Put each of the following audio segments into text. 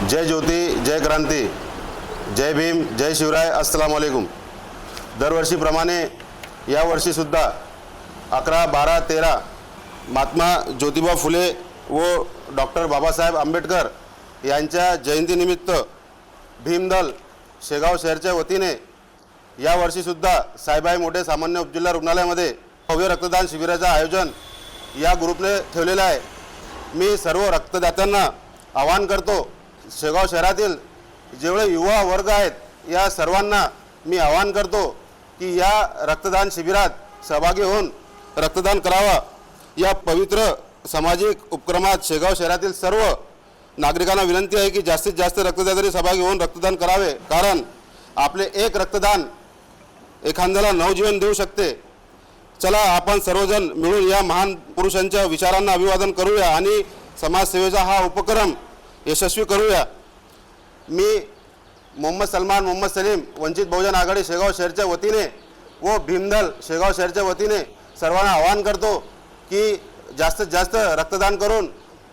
जय ज्योती, जय क्रांती, जय भीम, जय शिवराय, अस्सलाम वालेकुम। दरवर्षीप्रमाणे यावर्षीसुद्धा 11, 12, 13 महात्मा ज्योतिबा फुले व डॉक्टर बाबासाहेब आंबेडकर यांच्या जयंतीनिमित्त भीमदल शेगाव शहरच्या वतीने यावर्षीसुद्धा साहेबाई मोठे सामान्य उपजिल्हा रुग्णालयामध्ये भव्य रक्तदान शिबिराचं आयोजन या ग्रुपने ठेवलेलं आहे। मी सर्व रक्तदात्यांना आवाहन करतो, शेगाव शहरातील जेवढे युवा वर्ग आहेत या सर्वांना मी आवाहन करतो की या रक्तदान शिबिरात सहभागी होऊन रक्तदान करावा। या पवित्र सामाजिक उपक्रमात शेगाव शहरातील सर्व नागरिकांना विनंती आहे की जास्तीत जास्त रक्तदात्यांनी सहभागी होऊन रक्तदान करावे, कारण आपले एक रक्तदान एखाद्याला नवजीवन देऊ शकते। चला आपण सर्वजण मिळून या महान पुरुषांच्या विचारांना अभिवादन करूया आणि समाजसेवेचा हा उपक्रम यशस्वी करूया। मी मोहम्मद सलमान मोहम्मद सलीम वंचित बहुजन आघाडी शेगाव शहरच्या वतीने व भीमदल शेगाव शहरच्या वतीने सर्वांना आवाहन करतो की जास्तीत जास्त रक्तदान करून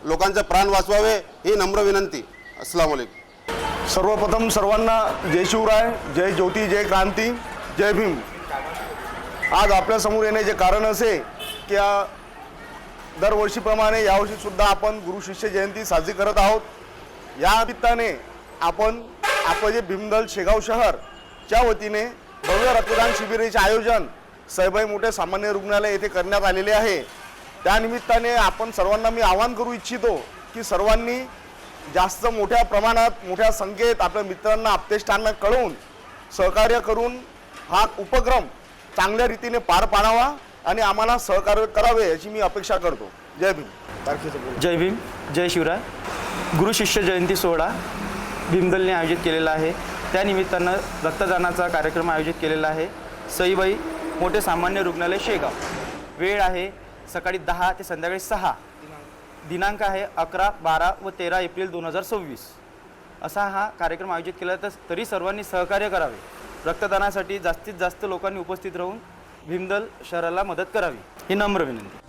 लोकांचे प्राण वाचवावे, ही नम्र विनंती। अस्सलाम वालेकुम। सर्वप्रथम सर्वांना जय शिवराय, जय ज्योती, जय क्रांती, जय भीम। आज आपल्यासमोर येण्याचे कारण असे की दरवर्षीप्रमाणे यावर्षीसुद्धा आपण गुरु शिष्य जयंती साजरी करत आहोत। या निमित्ताने आपण आपले जे भीमदल शेगाव शहरच्या वतीने भव्य रक्तदान शिबिराचे आयोजन साहेबाई मोठे सामान्य रुग्णालय येथे करण्यात आलेले आहे। त्यानिमित्ताने आपण सर्वांना मी आवाहन करू इच्छितो की सर्वांनी जास्त मोठ्या प्रमाणात मोठ्या संख्येत आपल्या मित्रांना आप्तेष्टांना कळवून सहकार्य करून हा उपक्रम चांगल्या रीतीने पार पाडावा आणि आम्हाला सहकार्य करावे अशी मी अपेक्षा करतो। जय भीम। जय भीम, जय शिवराय। गुरु शिष्य जयंती सोहळा भीमदलने आयोजित केलेला आहे। त्यानिमित्तानं रक्तदानाचा कार्यक्रम आयोजित केलेला आहे। सईबाई मोठे सामान्य रुग्णालय शेगाव। वेळ आहे सकाळी 10 ते संध्याकाळी 6। दिनांक आहे 11, 12 व 13 एप्रिल 2026 असा हा कार्यक्रम आयोजित केला। तरी सर्वांनी सहकार्य करावे। रक्तदानासाठी जास्तीत जास्त लोकांनी उपस्थित राहून भीमदल शहराला मदत करावी, ही नम्र विनंती।